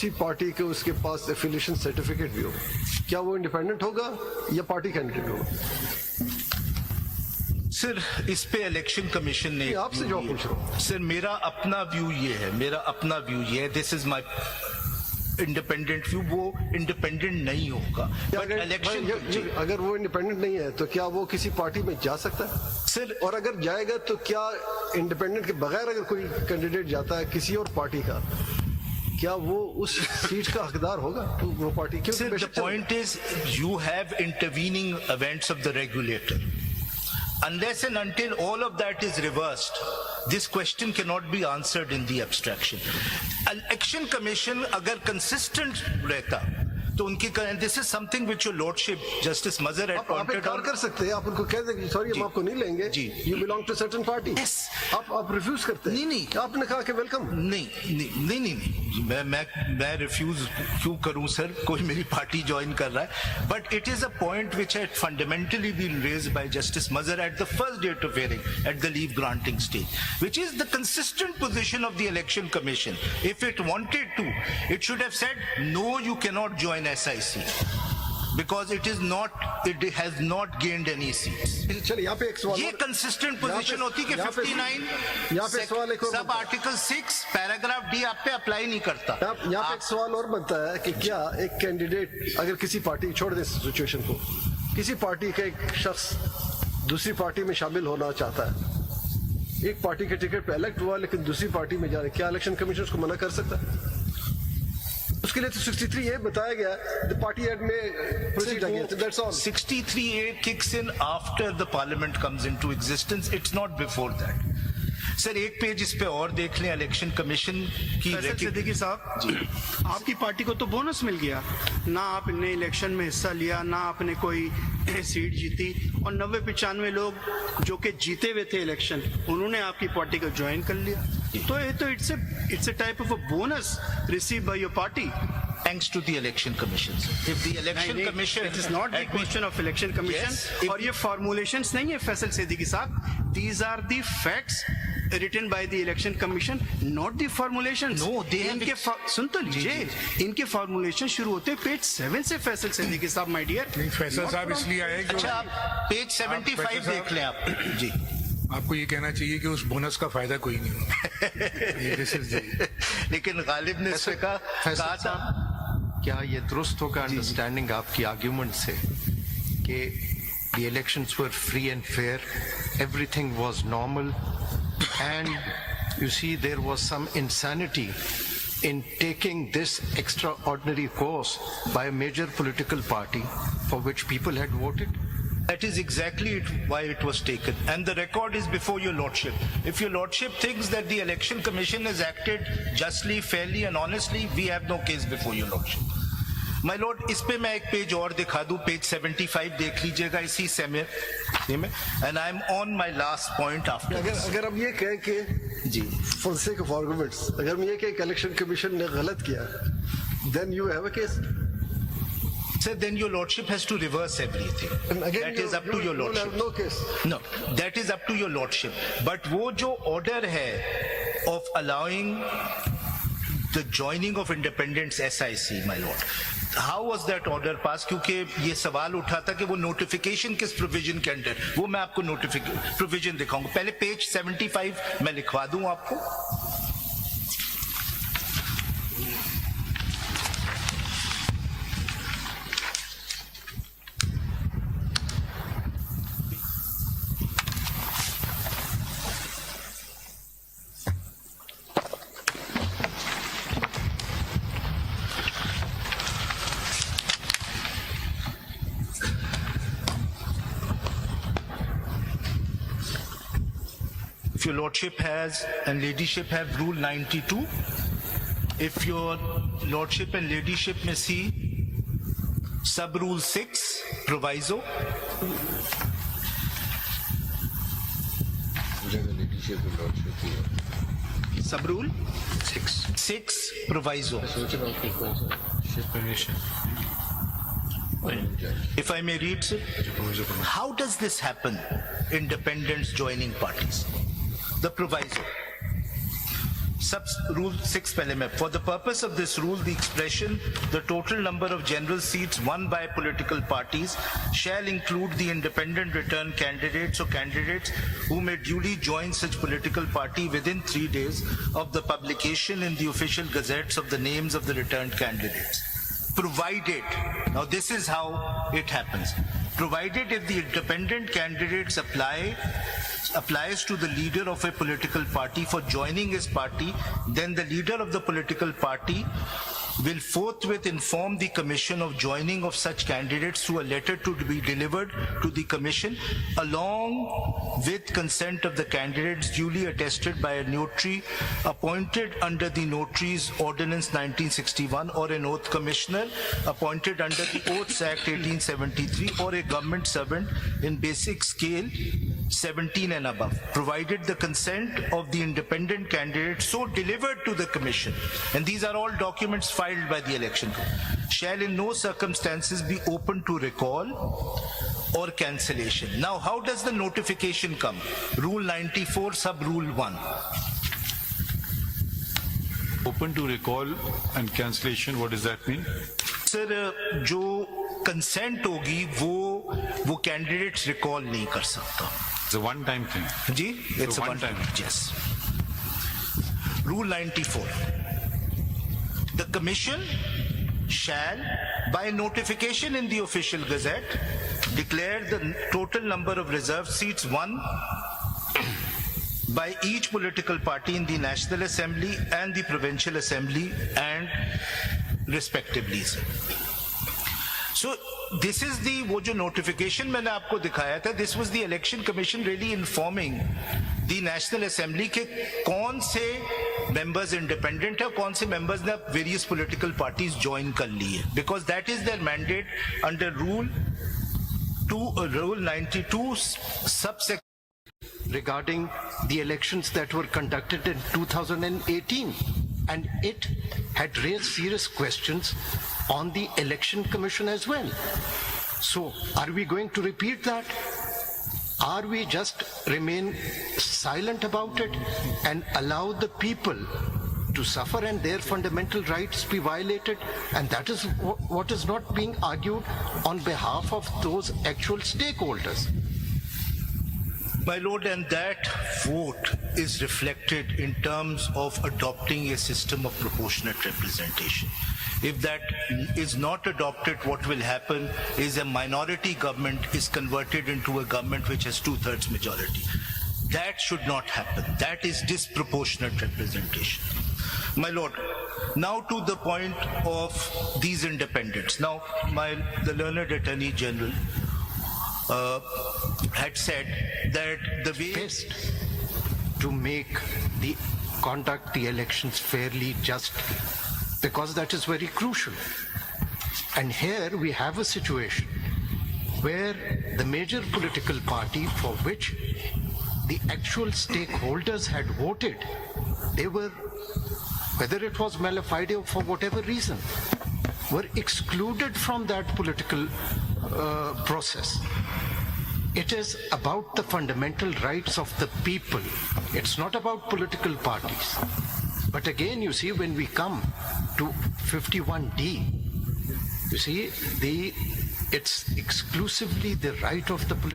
दूसरी पार्टी के उसके पास एफिलिएशन सर्टिफिकेट भी हो, क्या वो इंडिपेंडेंट होगा या पार्टी कैंडिडेट होगा? सर इस पे इलेक्शन कमीशन ने आपसे जो पूछ रहा हूँ सर, मेरा अपना व्यू ये है, this is my independent view, वो इंडिपेंडेंट नहीं होगा। अगर वो इंडिपेंडेंट नहीं है तो क्या वो किसी पार्टी में जा सकता है सर? और अगर जाएगा तो क्या इंडिपेंडेंट के बगैर अगर कोई कैंडिडेट जाता है किसी और पार्टी का, क्या वो उस सीट का हकदार होगा? तो वो पार्टी क्यों? Sir, the point is you have intervening events of the regulator. Unless and until all of that is reversed, this question cannot be answered in the abstraction. Election Commission agar consistent रहता तो उनकी this is something which your lordship justice मजर had pointed out कर सकते हैं। आप उनको कह दें सॉरी हम आपको नहीं लेंगे, you belong to certain party. आप रिफ्यूज करते हैं? नहीं, आपने कहा कि वेलकम। नहीं, मैं रिफ्यूज क्यों करूं सर? कोई मेरी पार्टी ज्वाइन कर रहा है, but it is a point which had fundamentally been raised by justice Mazhar at the first date of hearing at the leave granting stage, which is the consistent position of the election commission. If it wanted to, it should have said no, you cannot join SIC because it has not gained any seats. चलिए यहाँ पे एक सवाल, ये consistent position होती कि 59 sub article 6 paragraph D आप पे अप्लाई नहीं करता। यहाँ पे एक सवाल और बनता है कि क्या एक कैंडिडेट अगर किसी पार्टी, छोड़ दे सिचुएशन को, किसी पार्टी का एक शख्स दूसरी पार्टी में शामिल होना चाहता है, एक पार्टी के टिकट पे इलेक्ट हुआ लेकिन दूसरी पार्टी में जा रहे, क्या इलेक्शन कमीशन उसको मना कर सकता है? उसके लिए तो 63A बताया गया, द पार्टी एड में proceed against, that's all. 63A kicks in after the parliament comes into existence, it's not before that. Sir एक पेज इस पे और देख लें, इलेक्शन कमीशन की। सिद्दीकी साहब जी, आपकी पार्टी को तो बोनस मिल गया ना, आपने इलेक्शन में हिस्सा लिया ना आपने कोई सीट जीती, और 90-95 लोग जो कि जीते हुए थे इलेक्शन उन्होंने आपकी पार्टी को ज्वाइन कर लिया, तो ये तो it's a type of a bonus receive by your party thanks to the election commission. If the election commission, it is not the question of election commission, और ये formulations नहीं है फैसल सिद्दीकी साहब, these are the facts written by the election commission, not the formulations. No, they have इनके सुन तो लीजिए, इनके formulation शुरू होते पेज 7 से फैसल सिद्दीकी साहब, my dear। नहीं, फैसल साहब इसलिए आए कि अच्छा आप पेज 75 देख लें आप जी। आपको ये कहना चाहिए कि उस बोनस का फायदा कोई नहीं होगा। लेकिन गालिब ने इससे कहा था, क्या ये दुरुस्त होगा अंडरस्टैंडिंग आपकी आर्ग्यूमेंट से कि the elections were free and fair, everything was normal, and you see there was some insanity in taking this extraordinary course by a major political party for which people had voted? That is exactly why it was taken, and the record is before your lordship. If your lordship thinks that the election commission has acted justly, fairly and honestly, we have no case before your lordship. My lord, इस पे मैं एक page और दिखा दूं, page 75 देख लीजिएगा इसी समय में, and I am on my last point after this. अगर हम ये कहें कि जी for the sake of arguments, अगर हम ये कहें कि इलेक्शन कमीशन ने गलत किया, then you have a case. Sir, then your lordship has to reverse everything. And again, that is up to your lordship. No case. No, that is up to your lordship. But वो जो order है of allowing the joining of independents SIC, my lord, how was that order passed? क्योंकि ये सवाल उठा था कि वो नोटिफिकेशन किस प्रोविजन के अंडर, वो मैं आपको प्रोविजन दिखाऊंगा। पहले पेज 75 मैं लिखवा दूं आपको। If your lordship has and ladyship have rule 92, if your lordship and ladyship may see sub rule 6 proviso, sub rule 6 proviso. If I may read, sir, how does this happen? Independents joining parties. The proviso. Rule 6 पहले में. For the purpose of this rule, the expression the total number of general seats won by political parties shall include the independent return candidates or candidates who may duly join such political party within 3 days of the publication in the official gazettes of the names of the returned candidates. Provided, now this is how it happens, provided if the independent candidates applies to the leader of a political party for joining his party, then the leader of the political party will forthwith inform the commission of joining of such candidates through a letter to be delivered to the commission along with consent of the candidates duly attested by a notary appointed under the Notaries Ordinance 1961 or an oath commissioner appointed under the Oaths Act 1873 or a government servant in basic scale 17 and above, provided the consent of the independent candidate so delivered to the commission, and these are all documents filed by the election commission, shall in no circumstances be open to recall or cancellation. Now, how does the notification come? Rule 94, sub rule 1. Open to recall and cancellation, what does that mean? Sir जो consent होगी वो candidates recall नहीं कर सकता. It's a one-time thing. Ji, it's a one one time. time. Yes. Rule 94. The commission shall, by notification in the official gazette, declare the total number of reserved seats won by each political party in the National Assembly and the Provincial Assembly and respectively. So this is the वो जो notification मैंने आपको दिखाया था, this was the election commission really informing the National Assembly के कौन से members independent है, कौन से members ने various political parties join कर ली है, because that is their mandate under Rule 92 subsection. Regarding the elections that were conducted in 2018, and it had raised serious questions on the election commission as well. So are we going to repeat that? Are we just remain silent about it and allow the people to suffer and their fundamental rights be violated? And that is what is not being argued on behalf of those actual stakeholders. My lord, and that vote is reflected in terms of adopting a system of proportionate representation. If that is not adopted, what will happen is a minority government is converted into a government which has 2/3 majority. That should not happen. That is disproportionate representation. My lord, now to the point of these independents. Now, the learned Attorney General had said that the way Best to make conduct the elections fairly, justly, because that is very crucial. And here we have a situation where the major political party for which the actual stakeholders had voted, they were, whether it was mala fide or for whatever reason, were excluded from that political process. It is about the fundamental rights of the people. It's not about political parties. But again, you see, when we come to 51D, you see, it's exclusively the right of the